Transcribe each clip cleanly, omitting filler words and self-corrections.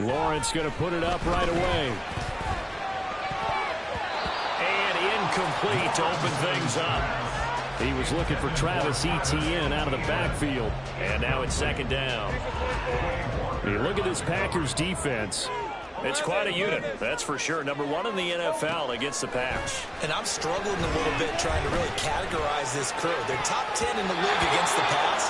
Lawrence going to put it up right away. And incomplete to open things up. He was looking for Travis Etienne out of the backfield. And now it's second down. You look at this Packers defense. It's quite a unit, that's for sure. Number one in the NFL against the pass. And I'm struggling a little bit trying to really categorize this crew. They're top 10 in the league against the pass,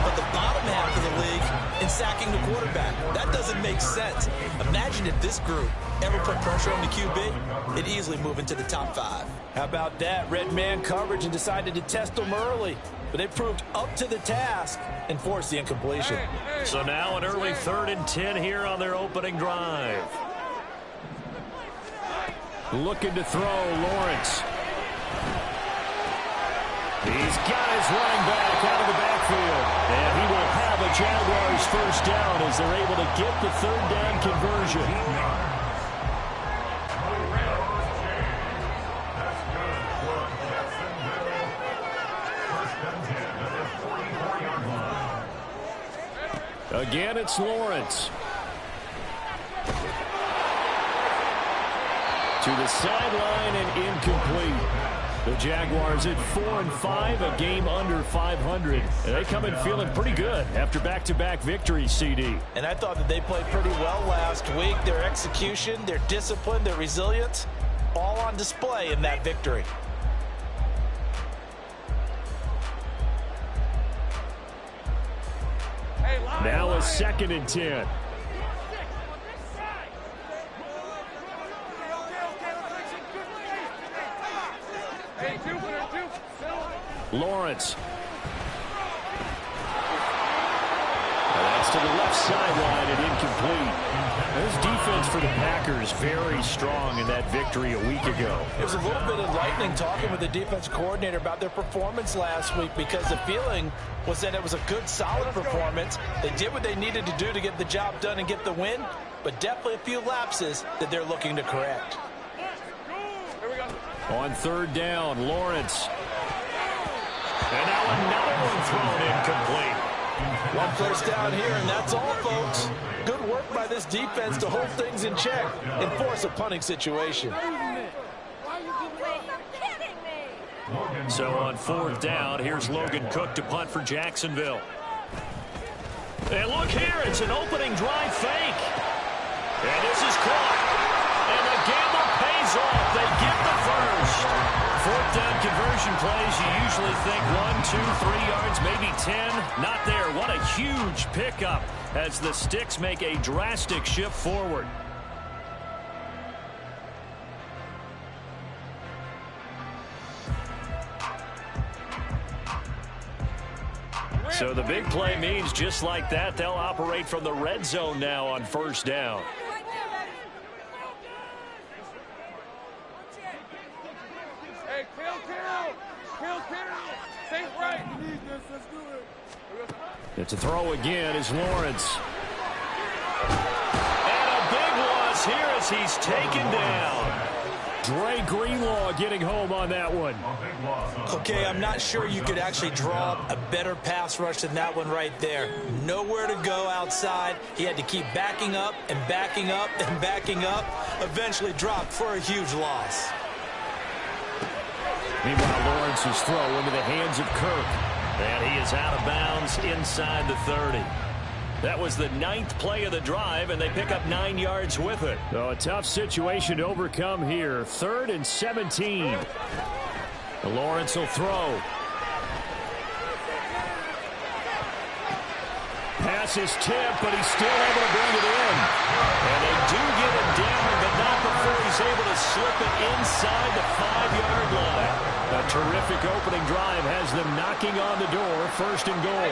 but the bottom half of the league in sacking the quarterback. That doesn't make sense. Imagine if this group ever put pressure on the QB, it'd easily move into the top 5. How about that? Red man coverage and decided to test them early. But they proved up to the task and forced the incompletion. So now an early 3rd and 10 here on their opening drive. Looking to throw, Lawrence. He's got his running back out of the backfield. And he will have a Jaguars first down as they're able to get the 3rd down conversion. Again, it's Lawrence. To the sideline and incomplete. The Jaguars at 4-5, a game under 500. And they come in feeling pretty good after back-to-back victories, CD. And I thought that they played pretty well last week. Their execution, their discipline, their resilience, all on display in that victory. Now a 2nd and 10. Lawrence. That's to the left sideline and incomplete. This defense for the Packers very strong in that victory a week ago. It was a little bit enlightening talking with the defense coordinator about their performance last week because the feeling was that it was a good, solid performance. They did what they needed to do to get the job done and get the win, but definitely a few lapses that they're looking to correct. On 3rd down, Lawrence. And now another one thrown incomplete. One first down here, and that's all, folks. Good work by this defense to hold things in check and force a punting situation. So on 4th down, here's Logan Cook to punt for Jacksonville. And look here, it's an opening drive fake. And this is caught. And the gamble pays off. They get the first. 4th down conversion plays, you usually think 1, 2, 3 yards, maybe 10. Not there. What a huge pickup as the Sticks make a drastic shift forward. So the big play means just like that, they'll operate from the red zone now on 1st down. It's a throw again is Lawrence. And a big loss here as he's taken down. Dre Greenlaw getting home on that one. Okay, I'm not sure you could actually draw a better pass rush than that one right there. Nowhere to go outside. He had to keep backing up and backing up and backing up. Eventually dropped for a huge loss. Meanwhile, Lawrence's throw into the hands of Kirk. And he is out of bounds inside the 30. That was the 9th play of the drive, and they pick up 9 yards with it. So a tough situation to overcome here. 3rd and 17. Lawrence will throw. Pass is tipped, but he's still able to bring it in. And they do get it down, but not before he's able to slip it inside the 5-yard line. A terrific opening drive has them knocking on the door. 1st and goal.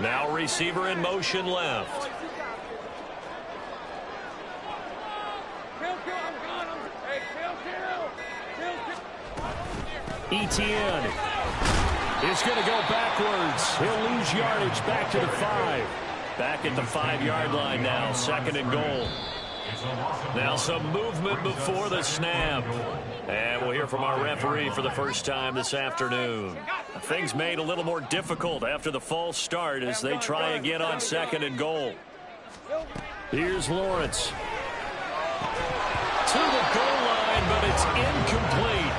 Now receiver in motion left. Etienne is going to go backwards. He'll lose yardage back to the 5. Back at the 5-yard line now, 2nd and goal. Now some movement before the snap. And we'll hear from our referee for the first time this afternoon. Things made a little more difficult after the false start as they try again on 2nd and goal. Here's Lawrence. To the goal line, but it's incomplete.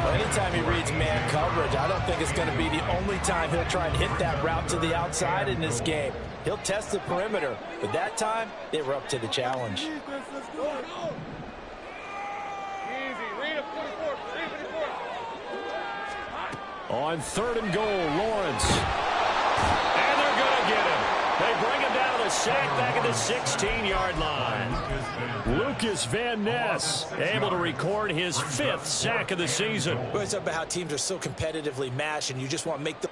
Well, anytime he reads man coverage, I don't think it's going to be the only time he'll try and hit that route to the outside in this game. He'll test the perimeter, but that time they were up to the challenge. On 3rd and goal, Lawrence. And they're going to get him. They bring him down to the sack back at the 16-yard line. Lucas Van Ness able to record his 5th sack of the season. Well, it's about how teams are so competitively matched, and you just want to make the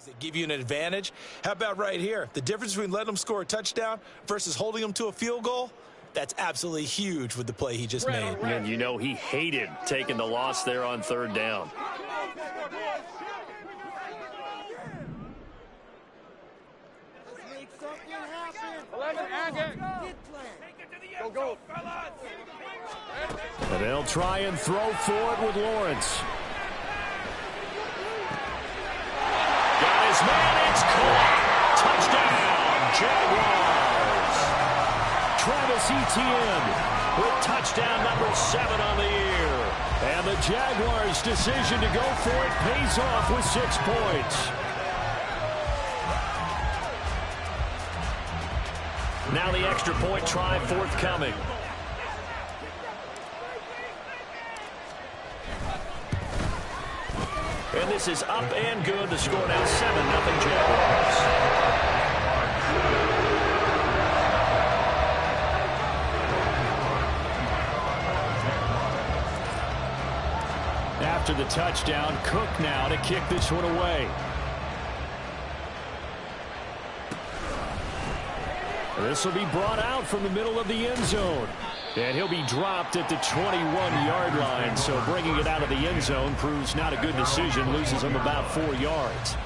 that give you an advantage. How about right here? The difference between letting them score a touchdown versus holding them to a field goal, that's absolutely huge with the play he just made. And you know he hated taking the loss there on 3rd down. And they'll try and throw for it with Lawrence. Got his man, it's caught. Touchdown, Jaguars. Travis Etienne with touchdown number 7 on the year. And the Jaguars' decision to go for it pays off with 6 points. Now the extra point try forthcoming. And this is up and good. The score now 7-0 Jaguars. After the touchdown, Cook now to kick this one away. This will be brought out from the middle of the end zone. And he'll be dropped at the 21-yard line. So bringing it out of the end zone proves not a good decision. Loses him about 4 yards.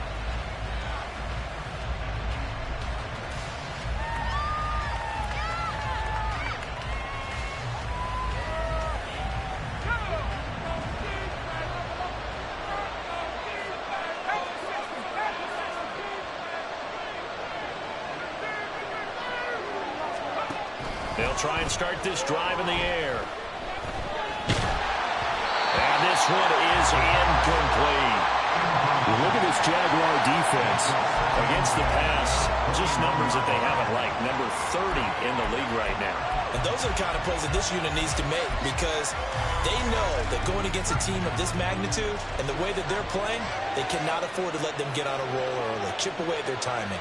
They'll try and start this drive in the air. And this one is incomplete. Look at this Jaguar defense against the pass. Just numbers that they haven't liked. Number 30 in the league right now. And those are the kind of plays that this unit needs to make, because they know that going against a team of this magnitude and the way that they're playing, they cannot afford to let them get on a roll early. Chip away at their timing.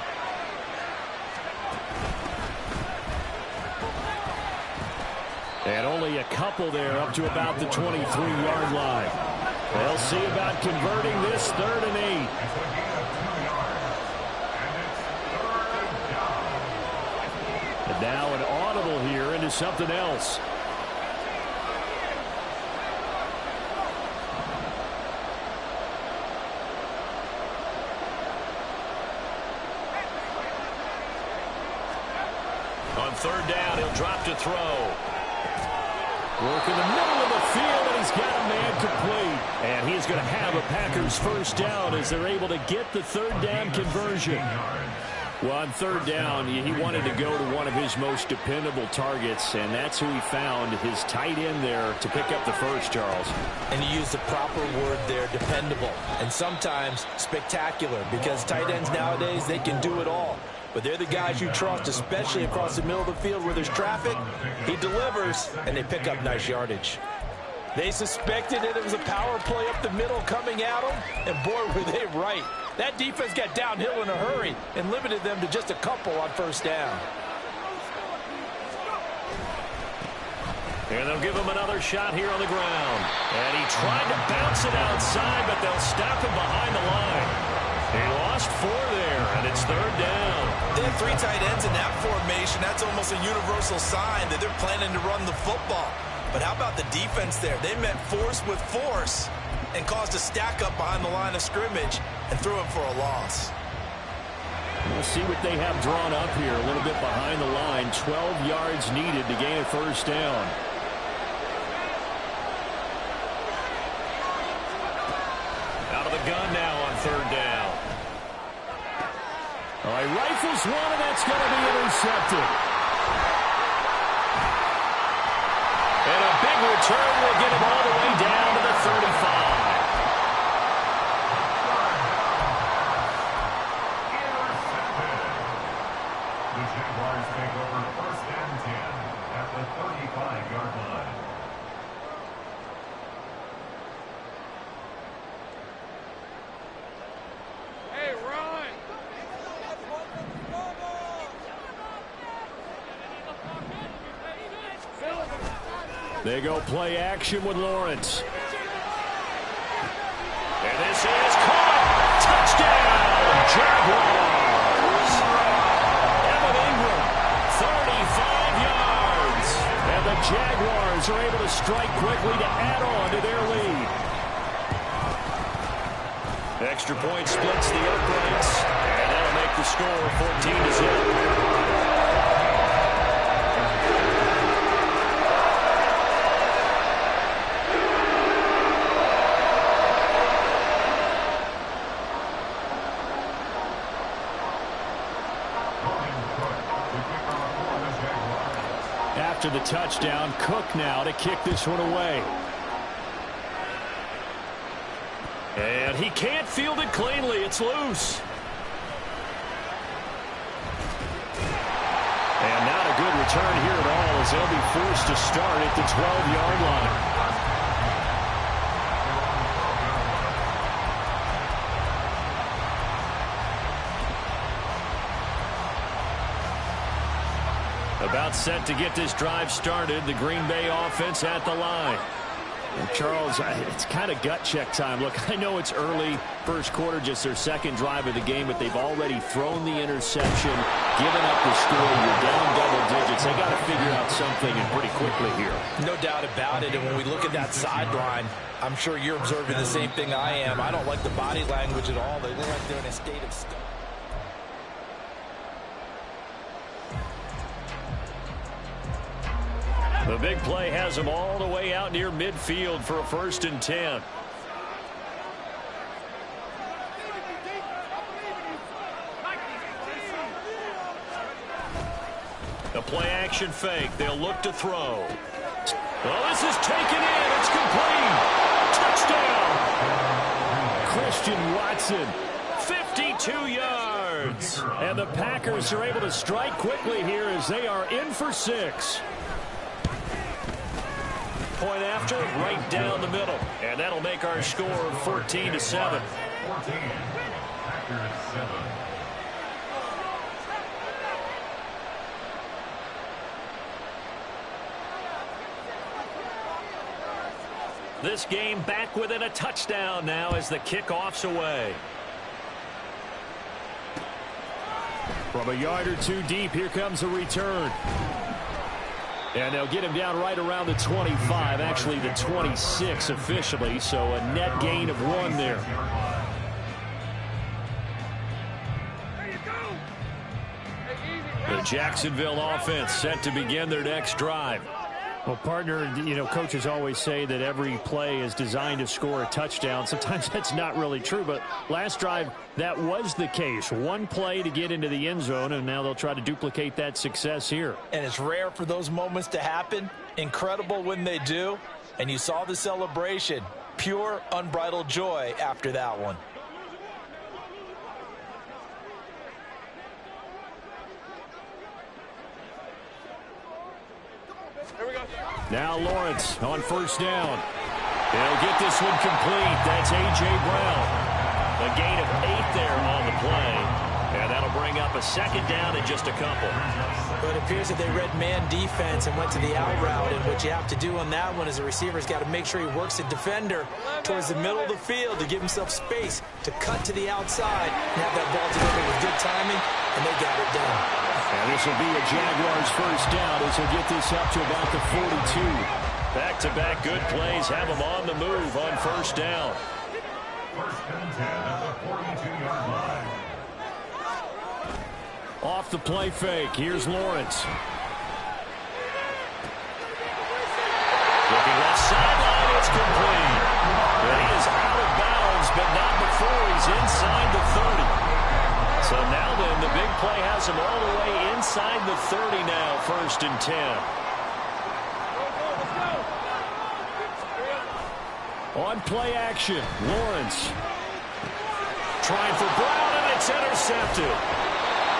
And only a couple there up to about the 23-yard line. They'll see about converting this 3rd and 8. And now an audible here into something else. On 3rd down, he'll drop to throw. Work in the middle of the field, and he's got a man complete. And he's going to have a Packers first down as they're able to get the 3rd down conversion. Well, on 3rd down, he wanted to go to one of his most dependable targets, and that's who he found, his tight end there, to pick up the first, Charles. And he used the proper word there, dependable, and sometimes spectacular, because tight ends nowadays, they can do it all. But they're the guys you trust, especially across the middle of the field where there's traffic. He delivers, and they pick up nice yardage. They suspected it was a power play up the middle coming at them, and boy, were they right. That defense got downhill in a hurry and limited them to just a couple on first down. And they'll give him another shot here on the ground. And he tried to bounce it outside, but they'll stop him behind the line. He lost 4 there, and it's third down. They have 3 tight ends in that formation. That's almost a universal sign that they're planning to run the football. But how about the defense there? They met force with force and caused a stack up behind the line of scrimmage and threw him for a loss. We'll see what they have drawn up here. A little bit behind the line. 12 yards needed to gain a first down. Out of the gun now on third down. All right, rifles one, and that's going to be intercepted. And a big return will get him all the way down to the 35. The Jaguars take over first and 10 at the 35-yard line. Hey, Ron! They go play action with Lawrence. And this is caught. Touchdown, Jaguars. Evan Ingram, 35 yards. And the Jaguars are able to strike quickly to add on to their lead. Extra point splits the uprights. And that'll make the score 14-0. After the touchdown, Cook now to kick this one away. And he can't field it cleanly. It's loose. And not a good return here at all as they'll be forced to start at the 12-yard line. About set to get this drive started. The Green Bay offense at the line. And Charles, it's kind of gut check time. Look, I know it's early, first quarter, just their second drive of the game, but they've already thrown the interception, given up the score. You're down double digits. They got to figure out something, and pretty quickly here. No doubt about it. And when we look at that sideline, I'm sure you're observing the same thing I am. I don't like the body language at all. They look like they're in a state of stuff. The big play has them all the way out near midfield for a 1st and 10. The play action fake. They'll look to throw. Well, this is taken in. It's complete. Touchdown. Christian Watson, 52 yards. And the Packers are able to strike quickly here as they are in for 6. Point after, right down the middle. And that'll make our score 14-7. 14. Packers 7. This game back within a touchdown now as the kickoff's away. From a yard or two deep, here comes a return. And they'll get him down right around the 25, actually the 26 officially, so a net gain of 1 there. The Jacksonville offense set to begin their next drive. Well, partner, you know, coaches always say that every play is designed to score a touchdown. Sometimes that's not really true, but last drive, that was the case. One play to get into the end zone, and now they'll try to duplicate that success here. And it's rare for those moments to happen. Incredible when they do. And you saw the celebration. Pure, unbridled joy after that one. Now Lawrence on first down. He'll get this one complete. That's A.J. Brown. A gain of 8 there on the play. And that'll bring up a second down and just a couple. But it appears that they read man defense and went to the out route. And what you have to do on that one is the receiver's got to make sure he works the defender towards the middle of the field to give himself space to cut to the outside and have that ball delivered with good timing, and they got it done. And this will be a Jaguars first down as he'll get this up to about the 42. Back-to-back good plays have him on the move on first down. First and 10 at the 42-yard line. Off the play fake, here's Lawrence. Looking left sideline, it's complete. And he is out of bounds, but not before he's inside the 30. So now then, the big play has him all the way inside the 30 now, first and 10. On play action, Lawrence. Trying for Brown, and it's intercepted.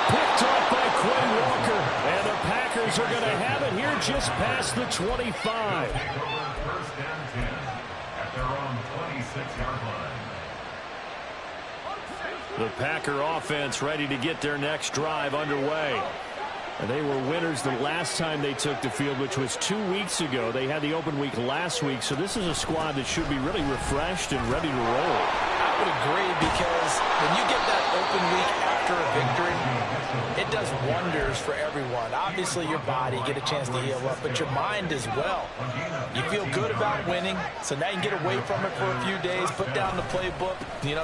Picked off by Quay Walker. And the Packers are going to have it here just past the 25. First and 10 at their own 26-yard line. The Packer offense ready to get their next drive underway. And they were winners the last time they took the field, which was 2 weeks ago. They had the open week last week, so this is a squad that should be really refreshed and ready to roll. I would agree, because when you get that open week after a victory, it does wonders for everyone. Obviously, your body, get a chance to heal up, but your mind as well. You feel good about winning, so now you can get away from it for a few days, put down the playbook,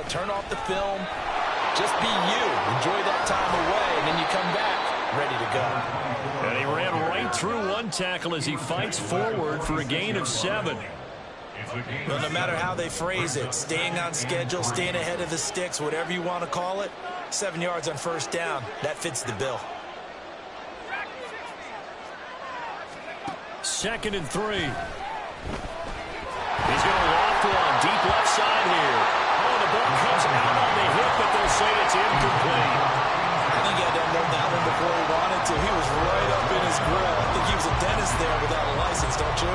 turn off the film. Just be you. Enjoy that time away, and then you come back ready to go. And he ran right through one tackle as he fights forward for a gain of 7. Well, no matter how they phrase it, staying on schedule, staying ahead of the sticks, whatever you want to call it, 7 yards on first down, that fits the bill. 2nd and 3. He's going to loft one deep left side here. Oh, the ball comes out on the hip, but they'll say it's incomplete. I think he had to unload that one before he wanted to. He was right up in his grill. I think he was a dentist there without a license, don't you?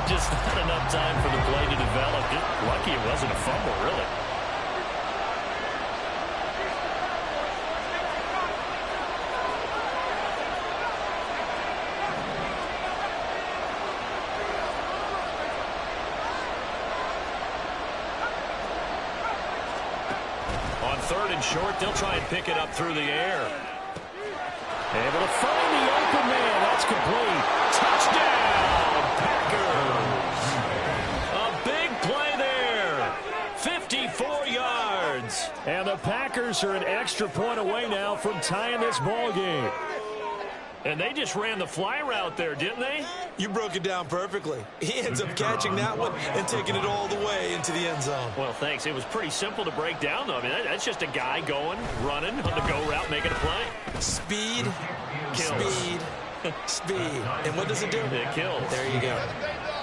Just not enough time for the play to develop. Just lucky it wasn't a fumble, really. On 3rd and short, they'll try and pick it up through the air. Able to find the open man. That's complete. Touchdown, Packers. A big play there. 54 yards. And the Packers are an extra point away now from tying this ball game. And they just ran the fly route there, didn't they? You broke it down perfectly. He ends up catching that one and taking it all the way into the end zone. Well, thanks. It was pretty simple to break down, though. I mean, that's just a guy going, running on the go route, making a play. Speed, Kills. speed, speed. And what does it do? It kills. There you go.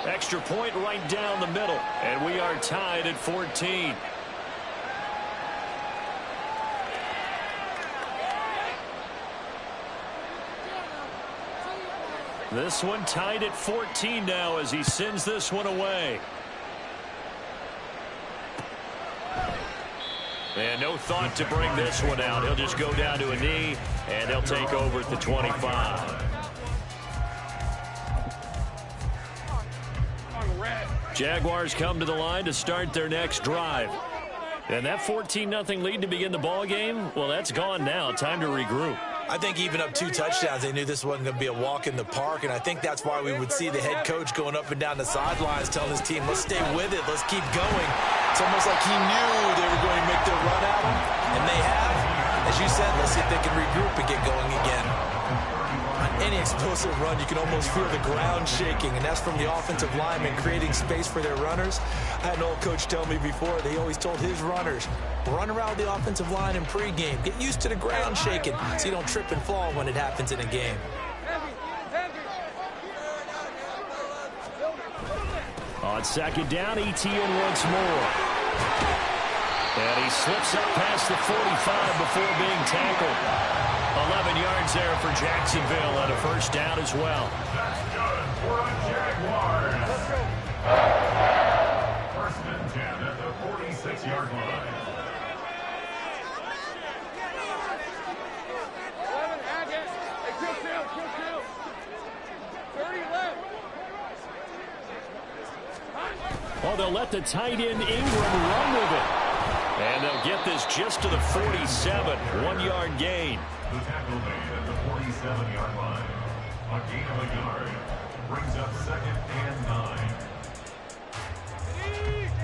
Extra point right down the middle. And we are tied at 14. This one tied at 14 now as he sends this one away. And no thought to bring this one out. He'll just go down to a knee, and they'll take over at the 25. Jaguars come to the line to start their next drive. And that 14-0 lead to begin the ball game, well, that's gone now. Time to regroup. I think even up 2 touchdowns, they knew this wasn't going to be a walk in the park, and I think that's why we would see the head coach going up and down the sidelines telling his team, let's stay with it, let's keep going. It's almost like he knew they were going to make their run at him, and they have. As you said, let's see if they can regroup and get going again. On any explosive run, you can almost feel the ground shaking, and that's from the offensive linemen creating space for their runners. I had an old coach tell me before, they always told his runners, run around the offensive line in pregame. Get used to the ground shaking so you don't trip and fall when it happens in a game. On 2nd down, ETN once more. And he slips up past the 45 before being tackled. 11 yards there for Jacksonville and a first down as well. That's good for the Jaguars. 6-yard line. 11, Agate. Hey, kill. 30 left. Oh, they'll let the tight end Ingram run with it. And they'll get this just to the 47. 1-yard gain. The tackle made at the 47-yard line. A gain of a yard. Brings up 2nd and 9.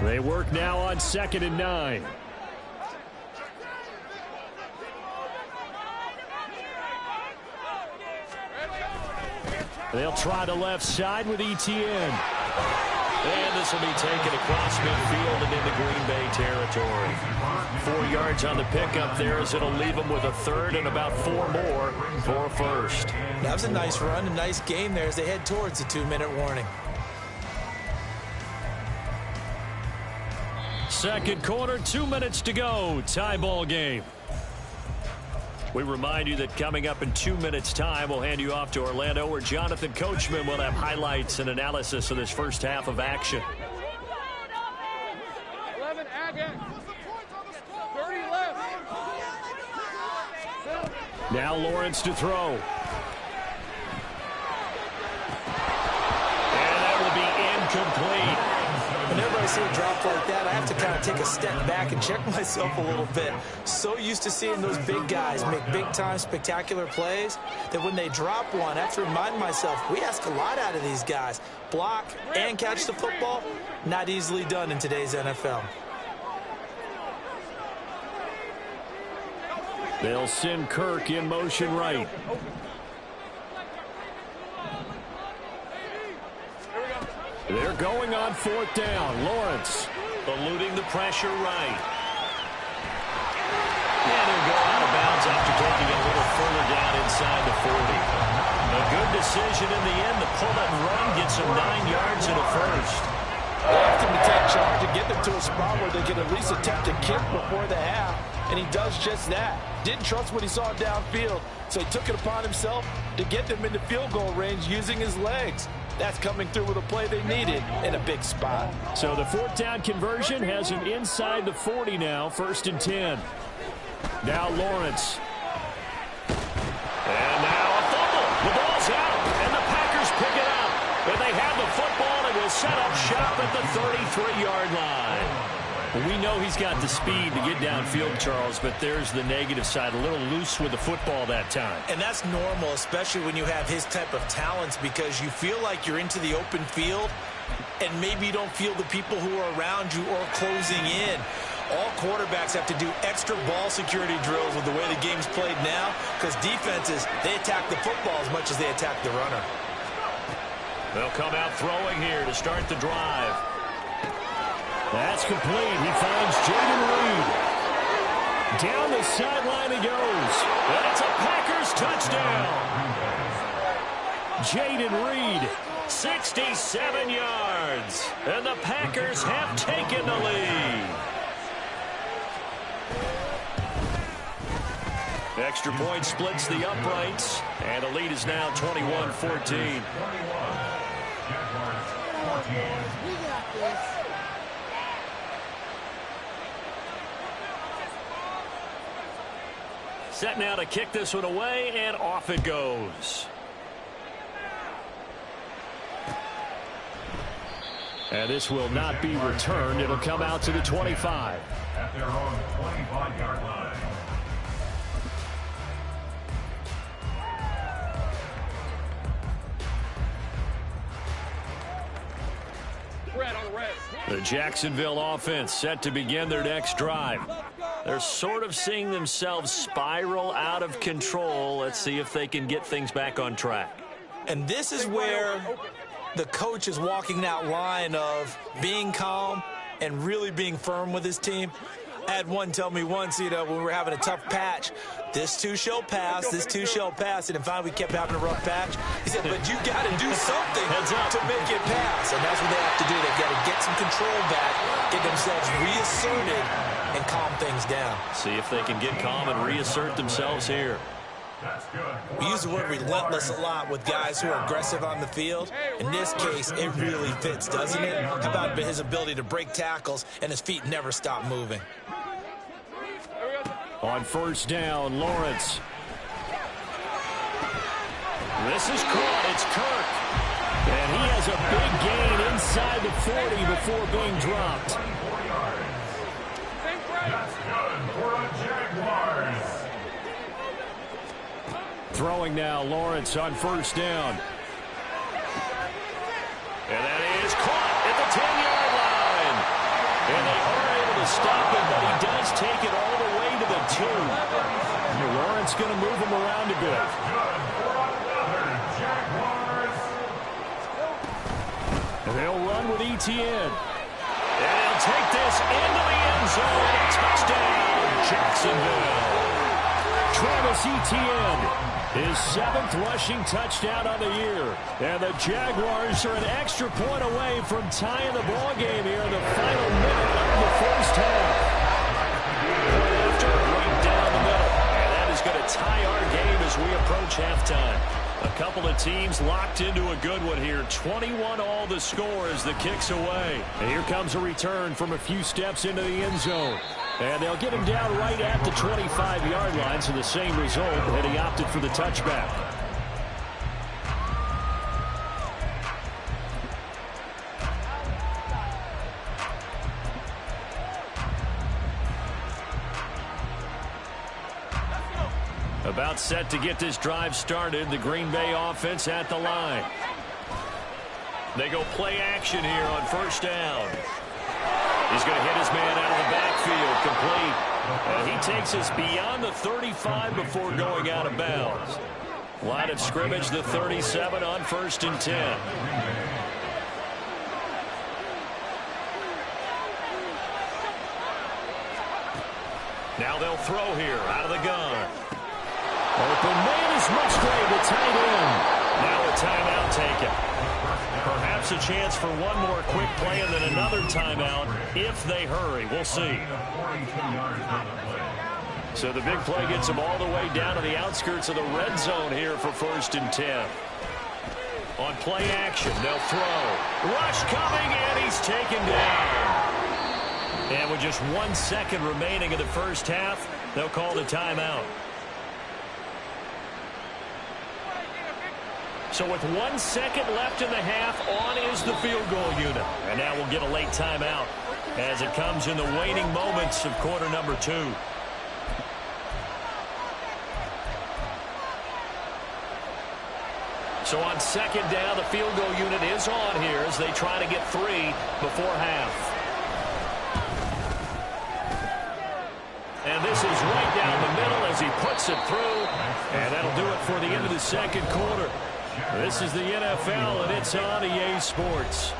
They work now on 2nd and 9. They'll try the left side with Etienne. And this will be taken across midfield and into Green Bay territory. 4 yards on the pickup there as it'll leave them with a third and about 4 more for a first. That was a nice run, a nice game there as they head towards the 2-minute warning. Second quarter, 2 minutes to go. Tie ball game. We remind you that coming up in 2 minutes' time, we'll hand you off to Orlando, where Jonathan Coachman will have highlights and analysis of this first half of action. 11, Agate. 30 left. Now Lawrence to throw. And that will be incomplete. Whenever I see a drop like that, I have to kind of take a step back and check myself a little bit. So used to seeing those big guys make big-time spectacular plays that when they drop one, I have to remind myself, we ask a lot out of these guys. Block and catch the football, not easily done in today's NFL. They'll send Kirk in motion right. They're going on 4th down. Lawrence eluding the pressure right. And he'll go out of bounds after taking it a little further down inside the 40. A good decision in the end. The pull and run gets him 9 yards and a first. Left him to take charge and get them to a spot where they can at least attempt to kick before the half, and he does just that. Didn't trust what he saw downfield, so he took it upon himself to get them into field goal range using his legs. That's coming through with a play they needed in a big spot. So the 4th down conversion has him inside the 40 now, 1st and 10. Now Lawrence. And now a fumble. The ball's out, and the Packers pick it up. And they have the football and will set up shop at the 33-yard line. We know he's got the speed to get downfield, Charles, but there's the negative side. A little loose with the football that time. And that's normal, especially when you have his type of talents, because you feel like you're into the open field and maybe you don't feel the people who are around you or closing in. All quarterbacks have to do extra ball security drills with the way the game's played now, because defenses, they attack the football as much as they attack the runner. They'll come out throwing here to start the drive. That's complete. He finds Jaden Reed. Down the sideline he goes. And it's a Packers touchdown. Jaden Reed, 67 yards. And the Packers have taken the lead. Extra point splits the uprights. And the lead is now 21-14. Jaguars 14. Set now to kick this one away, and off it goes. And this will not be returned. It'll come out to the 25. At their own 25-yard line. Red on the red. The Jacksonville offense set to begin their next drive. They're sort of seeing themselves spiral out of control. Let's see if they can get things back on track. And this is where the coach is walking that line of being calm and really being firm with his team. I had one tell me once, when we were having a tough patch, this too shall pass, this too shall pass. And finally we kept having a rough patch. He said, but you got to do something to make it pass. And that's what they have to do. They've got to get some control back, get themselves reasserted, and calm things down. See if they can get calm and reassert themselves here. We use the word relentless a lot with guys who are aggressive on the field. In this case, it really fits, doesn't it? How about his ability to break tackles and his feet never stop moving? On first down, Lawrence. This is caught. It's Kirk. And he has a big gain inside the 40 before being dropped. That's good for a Jaguars. Throwing now, Lawrence on first down. And that is caught at the 10-yard line. And they are able to stop him, but he does take it all the way to the 2. Lawrence going to move him around a bit. And they'll run with Etienne. And he'll take this into the end zone. Touchdown, Jacksonville. Travis Etienne, his 7th rushing touchdown on the year. And the Jaguars are an extra point away from tying the ball game here in the final minute of the first half. After right down the middle. And that is going to tie our game as we approach halftime. A couple of teams locked into a good one here. 21-all the score as the kick's away. And here comes a return from a few steps into the end zone. And they'll get him down right at the 25-yard line, so the same result, and he opted for the touchback. About set to get this drive started. The Green Bay offense at the line. They go play action here on first down. He's going to hit his man out of the backfield, complete. And he takes us beyond the 35 before going out of bounds. Line of scrimmage, the 37 on first and 10. Now they'll throw here out of the gun. Open man is Musgrave, the tight end. Now a timeout taken. Perhaps a chance for one more quick play and then another timeout if they hurry. We'll see. So the big play gets them all the way down to the outskirts of the red zone here for first and 10. On play action, they'll throw. Rush coming, and he's taken down. And with just 1 second remaining in the first half, they'll call the timeout. So with 1 second left in the half, on is the field goal unit. And now we'll get a late timeout as it comes in the waning moments of quarter number 2. So on second down, the field goal unit is on here as they try to get 3 before half. And this is right down the middle as he puts it through. And that'll do it for the end of the second quarter. This is the NFL, and it's on EA Sports.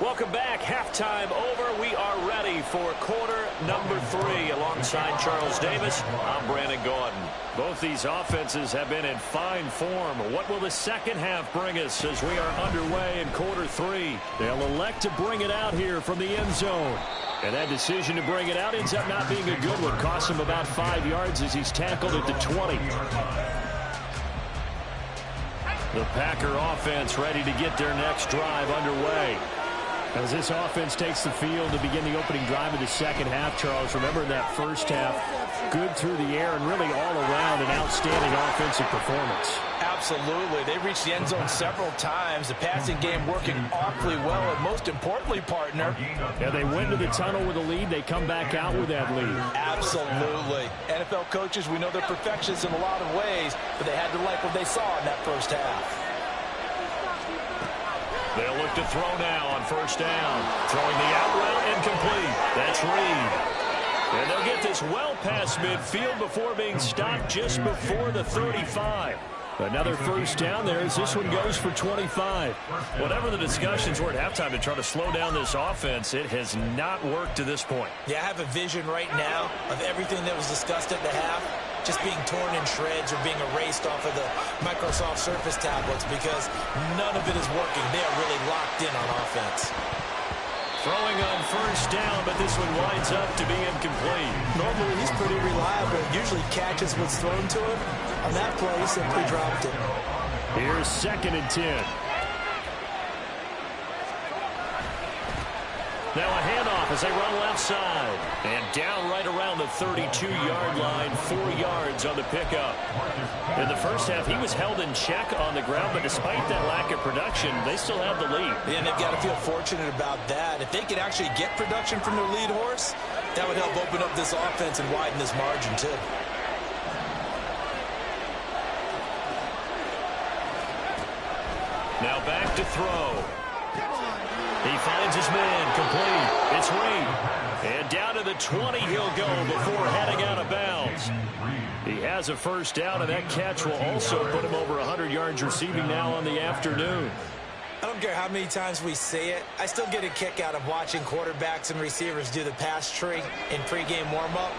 Welcome back. Halftime over. We are ready for quarter number 3. Alongside Charles Davis, I'm Brandon Gordon. Both these offenses have been in fine form. What will the second half bring us as we are underway in quarter 3? They'll elect to bring it out here from the end zone. And that decision to bring it out ends up not being a good one. Costs him about 5 yards as he's tackled at the 20. The Packer offense ready to get their next drive underway. As this offense takes the field to begin the opening drive of the second half, Charles, remember in that first half, good through the air and really all around an outstanding offensive performance. Absolutely. They reached the end zone several times. The passing game working awfully well, and most importantly, partner. Yeah, they went to the tunnel with a lead. They come back out with that lead. Absolutely. NFL coaches, we know they're perfectionists in a lot of ways, but they had to like what they saw in that first half. They'll look to throw now on first down. Throwing the out route incomplete. That's Reed. And they'll get this well past midfield before being stopped just before the 35. Another first down there as this one goes for 25. Whatever the discussions were at halftime to try to slow down this offense, it has not worked to this point. Yeah, I have a vision right now of everything that was discussed at the half just being torn in shreds or being erased off of the Microsoft Surface tablets because none of it is working. They are really locked in on offense. Throwing on first down, but this one winds up to be incomplete. Normally, he's pretty reliable. Usually catches what's thrown to him. On that play, he simply dropped it. Here's 2nd and 10. Now a handoff as they run left side. And down right around the 32-yard line, 4 yards on the pickup. In the first half, he was held in check on the ground, but despite that lack of production, they still have the lead. And they've got to feel fortunate about that. If they could actually get production from their lead horse, that would help open up this offense and widen this margin, too. Now back to throw. He finds his man, complete. It's Reed. And down to the 20 he'll go before heading out of bounds. He has a first down, and that catch will also put him over 100 yards receiving now on the afternoon. I don't care how many times we say it, I still get a kick out of watching quarterbacks and receivers do the pass tree in pregame warm-up.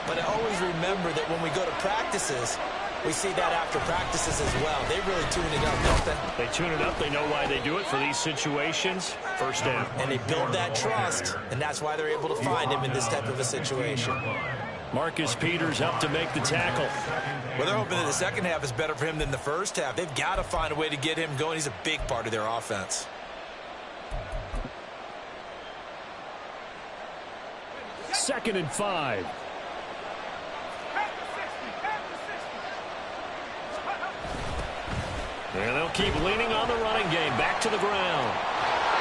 But I always remember that when we go to practices, we see that after practices as well. They really tune it up, don't they? They tune it up. They know why they do it for these situations. First down. And they build that trust, and that's why they're able to find him in this type of a situation. Marcus Peters up to make the tackle. Well, they're hoping that the second half is better for him than the first half. They've got to find a way to get him going. He's a big part of their offense. Second and 5. And they'll keep leaning on the running game. Back to the ground.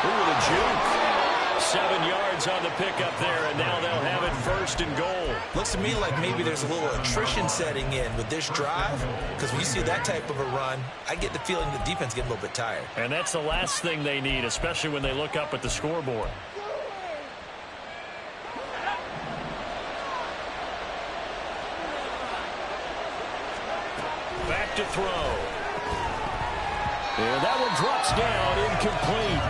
Ooh, the juke. 7 yards on the pickup there, and now they'll have it 1st and goal. Looks to me like maybe there's a little attrition setting in with this drive, because when you see that type of a run, I get the feeling the defense getting a little bit tired. And that's the last thing they need, especially when they look up at the scoreboard. Back to throw. And that one drops down, incomplete.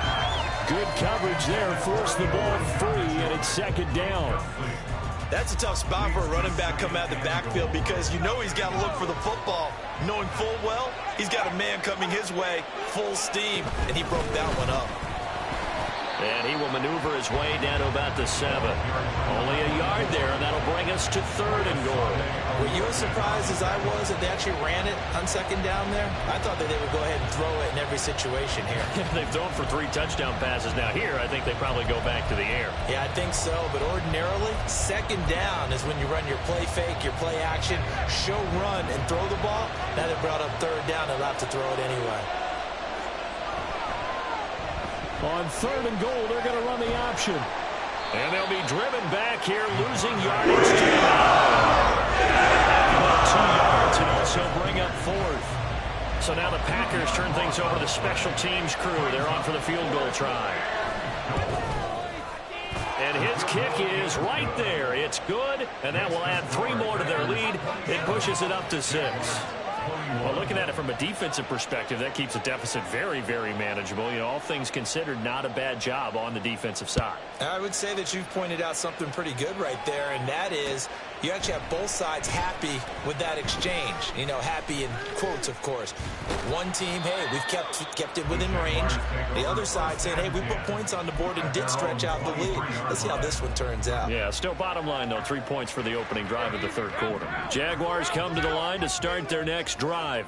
Good coverage there, forced the ball free, and it's 2nd down. That's a tough spot for a running back coming out of the backfield because you know he's got to look for the football, knowing full well he's got a man coming his way, full steam, and he broke that one up. And he will maneuver his way down to about the 7. Only a yard there, and that'll bring us to 3rd and goal. Were you as surprised as I was that they actually ran it on 2nd down there? I thought that they would go ahead and throw it in every situation here. They've thrown for 3 touchdown passes. Now here, I think they probably go back to the air. Yeah, I think so, but ordinarily, 2nd down is when you run your play fake, your play action, show run, and throw the ball. Now they brought up 3rd down, they'll have to throw it anyway. On 3rd and goal, they're going to run the option. And they'll be driven back here, losing yardage to about 2 yards and also bring up 4th. So now the Packers turn things over to the special teams crew. They're on for the field goal try. And his kick is right there. It's good, and that will add 3 more to their lead. It pushes it up to 6. Well, looking at it from a defensive perspective, that keeps the deficit very, very manageable. You know, all things considered, not a bad job on the defensive side. I would say that you've pointed out something pretty good right there, and that is you actually have both sides happy with that exchange. You know, happy in quotes, of course. One team, hey, we've kept it within range. The other side saying, hey, we put points on the board and did stretch out the lead. Let's see how this one turns out. Yeah, still bottom line, though, 3 points for the opening drive of the 3rd quarter. Jaguars come to the line to start their next drive.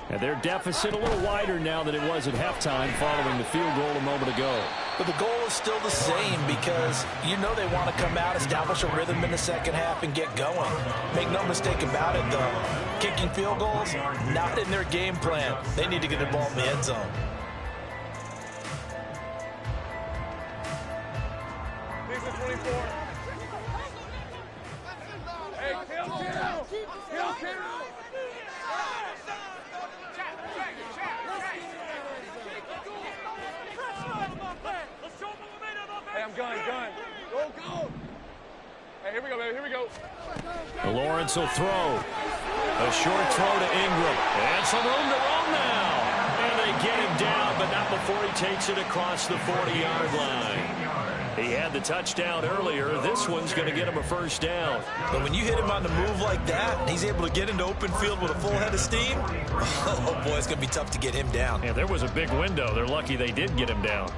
And their deficit a little wider now than it was at halftime following the field goal a moment ago. But the goal is still the same because you know they want to come out, establish a rhythm in the second half, and get going. Make no mistake about it, though. Kicking field goals, not in their game plan. They need to get the ball in the end zone. Defense 24. Hey, kill. Hey, I'm gun. Go. Hey, here we go, baby. Here we go. Lawrence will throw. A short throw to Ingram. And some room to roam now. And they get him down, but not before he takes it across the 40-yard line. He had the touchdown earlier. This one's going to get him a first down. But when you hit him on the move like that, and he's able to get into open field with a full head of steam, oh, boy, it's going to be tough to get him down. Yeah, there was a big window. They're lucky they did get him down.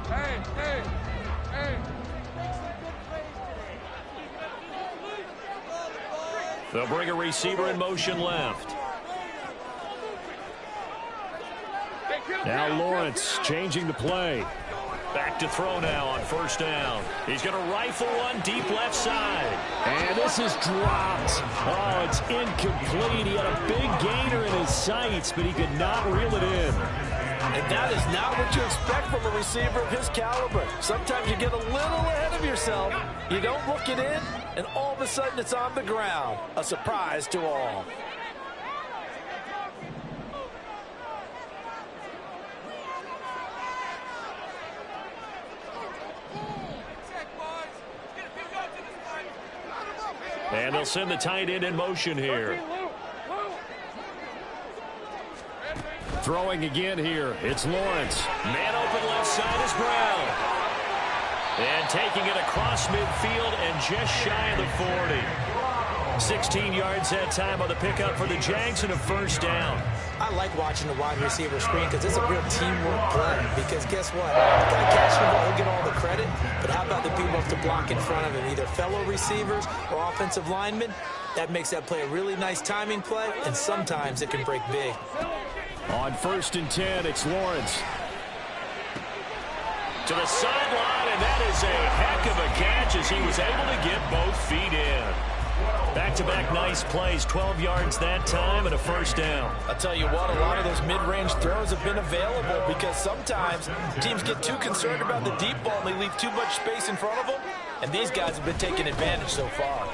Hey. They'll bring a receiver in motion left. Now Lawrence changing the play. Back to throw now on first down. He's going to rifle one deep left side. And this is dropped. Oh, it's incomplete. He had a big gainer in his sights, but he could not reel it in. And that is not what you expect from a receiver of his caliber. Sometimes you get a little ahead of yourself. You don't look it in, and all of a sudden it's on the ground. A surprise to all. And they'll send the tight end in motion here. Throwing again here. It's Lawrence. Man open left side is Brown. And taking it across midfield and just shy of the 40. 16 yards that time on the pickup for the Jags and a first down. I like watching the wide receiver screen because it's a real teamwork play. Because guess what? The guy catching the ball, he'll get all the credit. But how about the people up to block in front of him, either fellow receivers or offensive linemen? That makes that play a really nice timing play, and sometimes it can break big. On 1st and 10, it's Lawrence. To the sideline, and that is a heck of a catch as he was able to get both feet in. Back-to-back nice plays, 12 yards that time and a first down. I'll tell you what, a lot of those mid-range throws have been available because sometimes teams get too concerned about the deep ball and they leave too much space in front of them, and these guys have been taking advantage so far.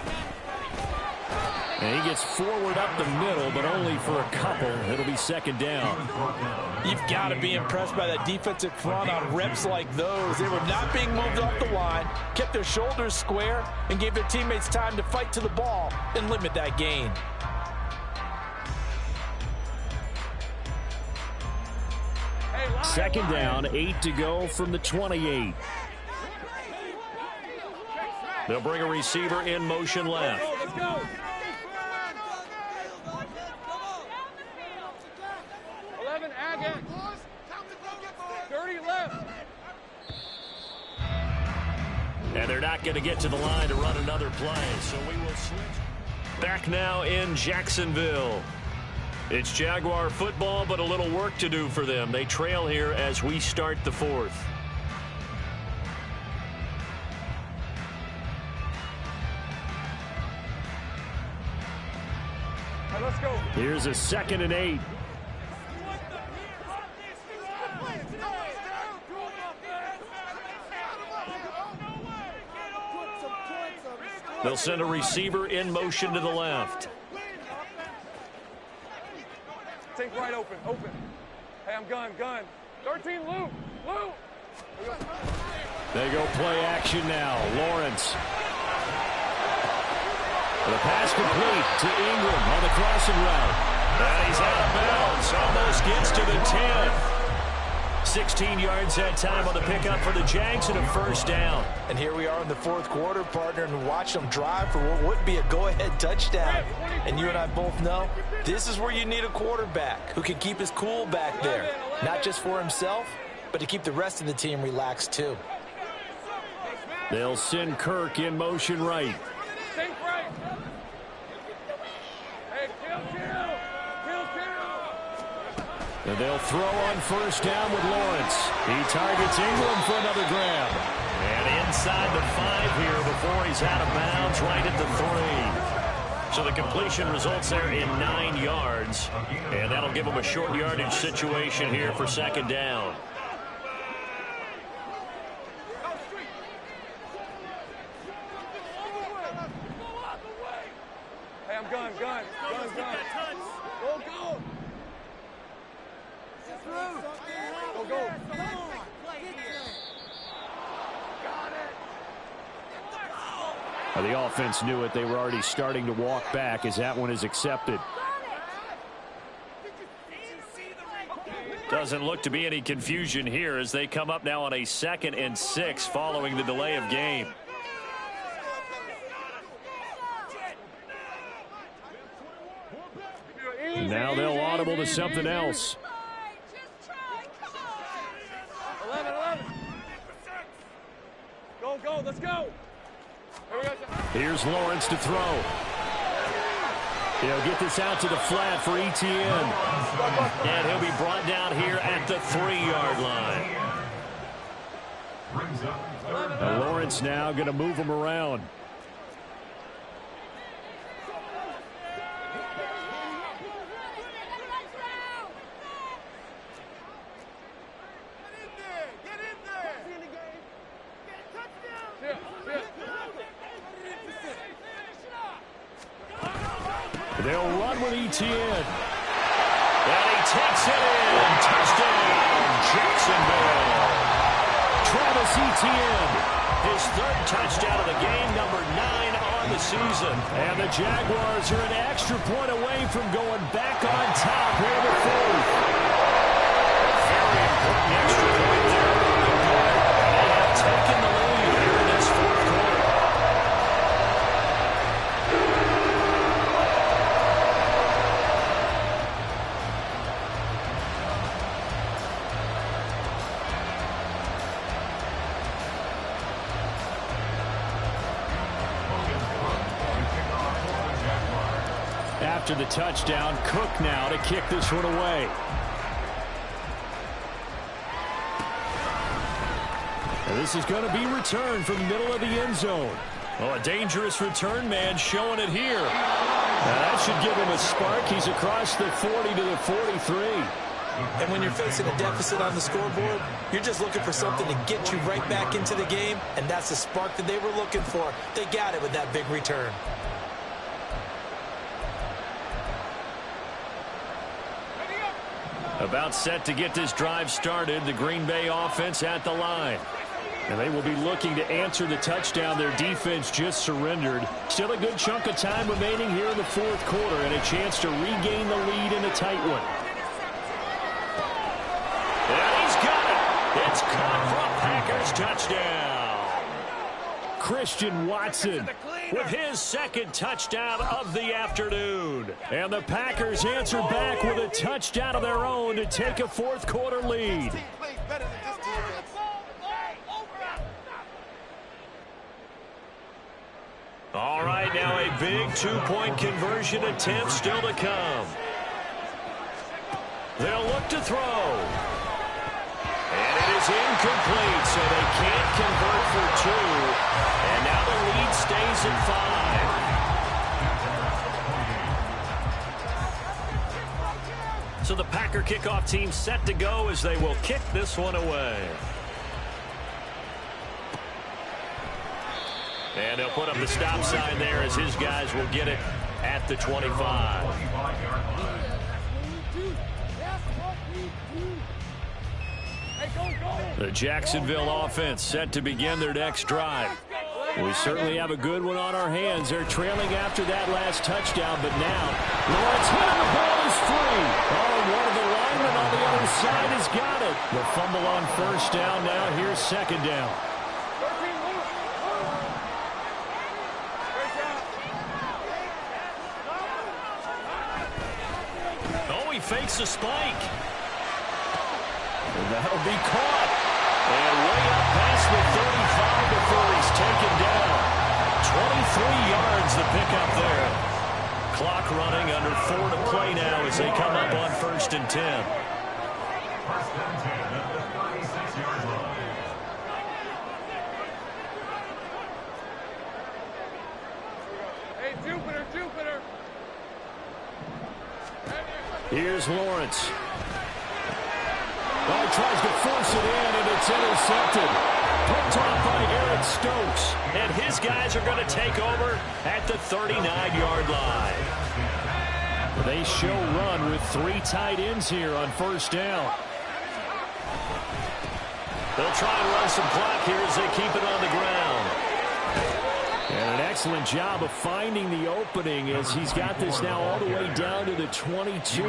And he gets forward up the middle, but only for a couple. It'll be second down. You've got to be impressed by that defensive front on reps like those. They were not being moved off the line, kept their shoulders square, and gave their teammates time to fight to the ball and limit that gain. Second down, 8 to go from the 28. They'll bring a receiver in motion left. Let's go. 11, Agate. 30 left. And they're not going to get to the line to run another play, so we will switch. Back now in Jacksonville. It's Jaguar football, but a little work to do for them. They trail here as we start the fourth. Right, let's go. Here's a 2nd and 8. They'll send a receiver in motion to the left. Think right open. Hey, I'm gun. 13, Lou. They go play action now. Lawrence. The pass complete to Ingram on the crossing route. And he's out of bounds. Almost gets to the 10. 16 yards that time on the pickup for the Jags and a first down. And here we are in the fourth quarter, partner, and watch them drive for what would be a go-ahead touchdown. And you and I both know this is where you need a quarterback who can keep his cool back there, not just for himself, but to keep the rest of the team relaxed too. They'll send Kirk in motion right. Think right. Hey, kill. And they'll throw on first down with Lawrence. He targets Ingram for another grab. And inside the 5 here before he's out of bounds, right at the 3. So the completion results there in 9 yards. And that'll give him a short yardage situation here for second down. Hey, I'm gun. Go. Go. Got it. The offense knew it. They were already starting to walk back as that one is accepted. Doesn't look to be any confusion here as they come up now on a 2nd and 6 following the delay of game. Now they'll audible to something else. 11. Go, let's go. Here's Lawrence to throw. He'll get this out to the flat for Etienne. And he'll be brought down here at the 3-yard line. And Lawrence now going to move him around. They'll run with Etienne. And he takes it in. Touchdown, Jacksonville. Travis Etienne, his 3rd touchdown of the game, number 9 on the season. And the Jaguars are an extra point away from going back on top here in the 4th. Very important extra point there. They have taken the lead here in this 4th quarter. After the touchdown, Cook now to kick this one away. And this is going to be returned from the middle of the end zone. Oh, a dangerous return man showing it here. Now that should give him a spark. He's across the 40 to the 43. And when you're facing a deficit on the scoreboard, you're just looking for something to get you right back into the game, and that's the spark that they were looking for. They got it with that big return. About set to get this drive started, the Green Bay offense at the line. And they will be looking to answer the touchdown their defense just surrendered. Still a good chunk of time remaining here in the 4th quarter and a chance to regain the lead in a tight one. And he's got it. It's caught for a Packers touchdown. Christian Watson with his 2nd touchdown of the afternoon. And the Packers answer back with a touchdown of their own to take a 4th quarter lead. All right, now a big 2-point conversion attempt still to come. They'll look to throw. And it is incomplete, so they can't convert for 2. And now the lead stays at 5. So the Packer kickoff team set to go as they will kick this one away. And they'll put up the stop sign there as his guys will get it at the 25. The Jacksonville offense set to begin their next drive. We certainly have a good one on our hands. They're trailing after that last touchdown, but now Lawrence hitting the ball is free. Oh, one of the linemen on the other side has got it. The fumble on 1st down. Now here's 2nd down. Oh, he fakes a spike. And that'll be caught. And way up past the 35 before he's taken down. 23 yards the pickup there. Clock running, under 4 to play now as they come up on 1st and 10. 1st and 10 at the 36-yard line. Hey, Jupiter. Here's Lawrence. Oh, tries to force it in, and it's intercepted. Picked off by Eric Stokes. And his guys are going to take over at the 39-yard line. They show run with 3 tight ends here on 1st down. They'll try and run some clock here as they keep it on the ground. And an excellent excellent job of finding the opening as he's got this now all the way down to the 22.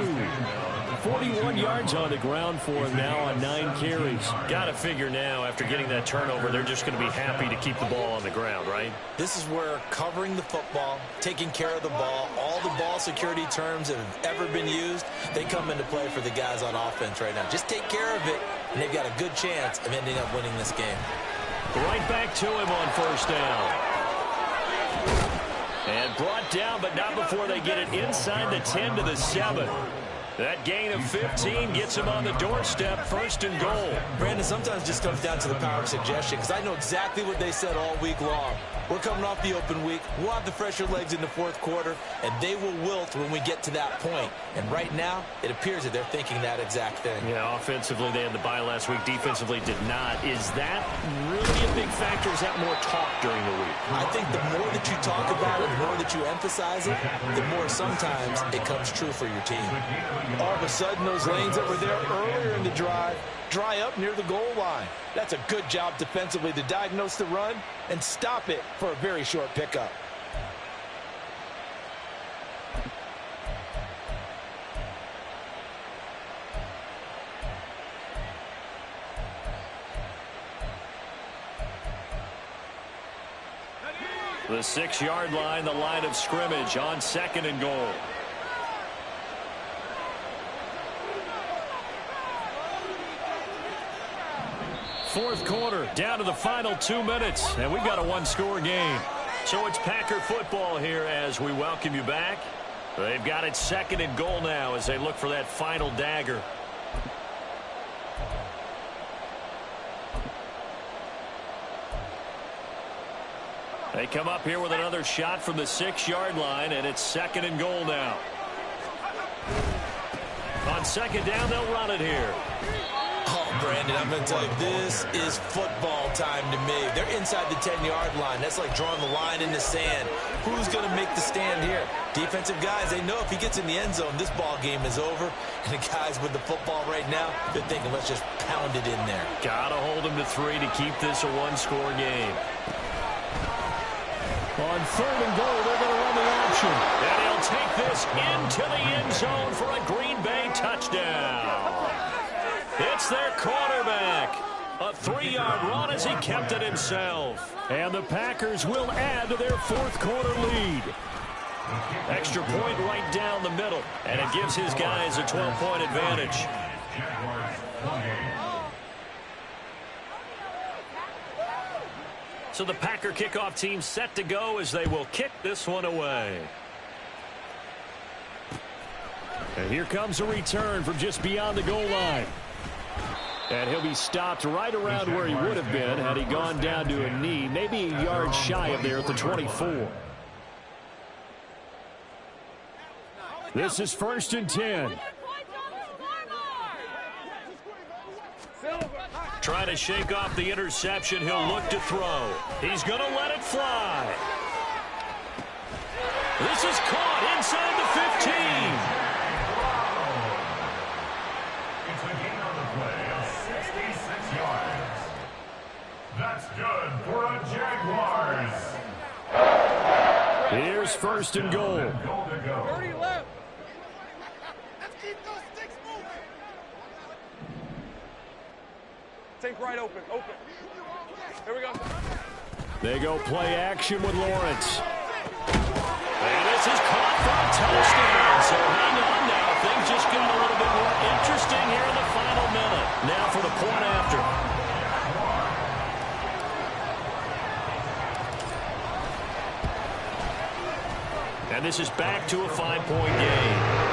41 yards on the ground for him now on 9 carries. Got to figure now after getting that turnover, they're just going to be happy to keep the ball on the ground, right? This is where covering the football, taking care of the ball, all the ball security terms that have ever been used, they come into play for the guys on offense right now. Just take care of it, and they've got a good chance of ending up winning this game. Right back to him on first down. And brought down, but not before they get it inside the 10 to the 7. That gain of 15 gets him on the doorstep, 1st and goal. Brandon, sometimes just comes down to the power of suggestion, because I know exactly what they said all week long. We're coming off the open week. We'll have the fresher legs in the 4th quarter, and they will wilt when we get to that point. And right now, it appears that they're thinking that exact thing. Yeah, offensively, they had the bye last week. Defensively, did not. Is that really a big factor? Is that more talk during the week? I think the more that you talk about it, the more that you emphasize it, the more sometimes it comes true for your team. All of a sudden, those lanes that were there earlier in the drive dry up near the goal line. That's a good job defensively to diagnose the run and stop it for a very short pickup. The 6-yard line, the line of scrimmage on 2nd and goal. Fourth quarter, down to the final 2 minutes, and we've got a 1-score game. So it's Packer football here as we welcome you back. They've got it 2nd and goal now as they look for that final dagger. They come up here with another shot from the 6-yard line, and it's 2nd and goal now. On 2nd down, they'll run it here. Oh, Brandon, I'm going to tell you, this is football time to me. They're inside the 10-yard line. That's like drawing the line in the sand. Who's going to make the stand here? Defensive guys, they know if he gets in the end zone, this ball game is over. And the guys with the football right now, they're thinking, let's just pound it in there. Got to hold them to 3 to keep this a 1-score game. On 3rd and goal, they're going to run the option. And he'll take this into the end zone for a Green Bay touchdown. It's their quarterback. A 3-yard run as he kept it himself. And the Packers will add to their 4th quarter lead. Extra point right down the middle. And it gives his guys a 12-point advantage. So the Packer kickoff team set to go as they will kick this one away. And here comes a return from just beyond the goal line. And he'll be stopped right around where he would have been had he gone down to a knee, maybe a yard shy of there at the 24. This is 1st and 10. Trying to shake off the interception. He'll look to throw. He's going to let it fly. This is caught inside the 15. It's a gain on the play of 66 yards. That's good for a Jaguars. Here's 1st and goal. 30 left. Take right open. Here we go. They go play action with Lawrence. And this is caught for a touchdown. So hang on now. Things just got a little bit more interesting here in the final minute. Now for the point after. And this is back to a 5-point game.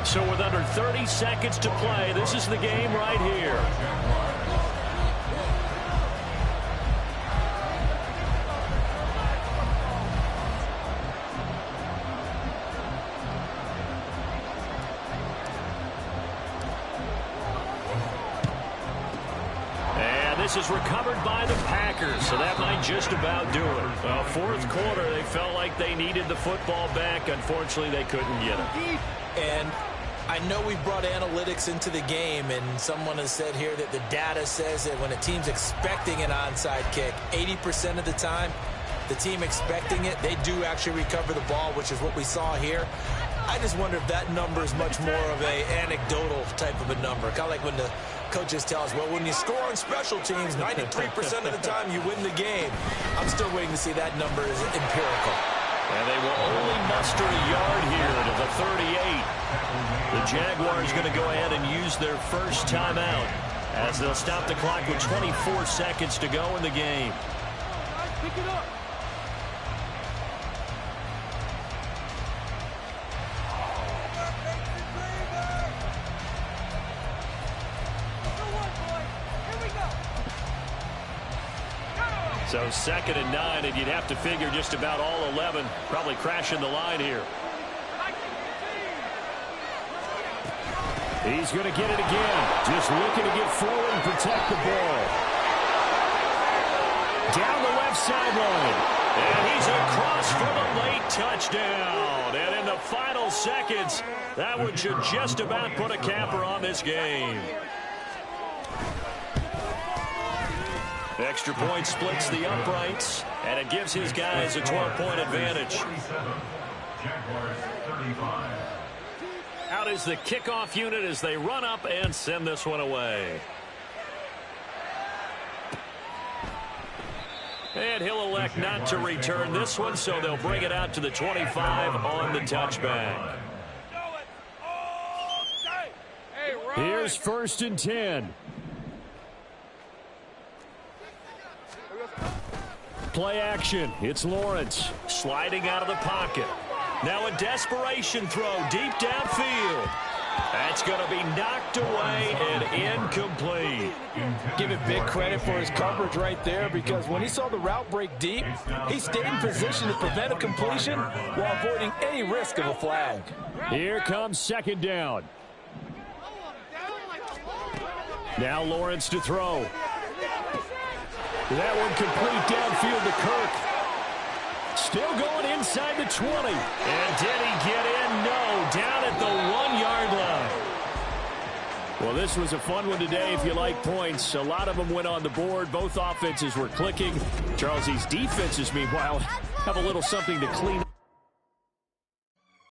So with under 30 seconds to play, this is the game right here. this is recovered by the Packers, so that might just about do it. Fourth quarter, they felt like they needed the football back. Unfortunately, they couldn't get it. And I know we brought analytics into the game, and someone has said here that the data says that when a team's expecting an onside kick, 80% of the time, the team expecting it, they do actually recover the ball, which is what we saw here. I just wonder if that number is much more of a anecdotal type of a number. Kind of like when the coaches tell us, well, when you score on special teams, 93% of the time you win the game. I'm still waiting to see that number is empirical. And they will only muster a yard here to the 38. The Jaguars going to go ahead and use their first timeout as they'll stop the clock with 24 seconds to go in the game. Pick it up. So 2nd and 9, and you'd have to figure just about all 11 probably crashing the line here. He's going to get it again. Just looking to get forward and protect the ball. Down the left sideline. And he's across for the late touchdown. And in the final seconds, that one should just about put a capper on this game. Extra point splits the uprights, and it gives his guys a 12-point advantage. Out is the kickoff unit as they run up and send this one away. And he'll elect not to return this one, so they'll bring it out to the 25 on the touchback. Here's 1st and 10. Play action. It's Lawrence sliding out of the pocket. Now a desperation throw deep downfield. That's going to be knocked away and incomplete. Give it big credit for his coverage right there, because when he saw the route break deep, he stayed in position to prevent a completion while avoiding any risk of a flag. Here comes 2nd down. Now Lawrence to throw. That one complete downfield to Kirk. Still going inside the 20. And did he get in? No. Down at the 1-yard line. Well, this was a fun one today if you like points. A lot of them went on the board. Both offenses were clicking. Charles, these defenses, meanwhile, have a little something to clean up.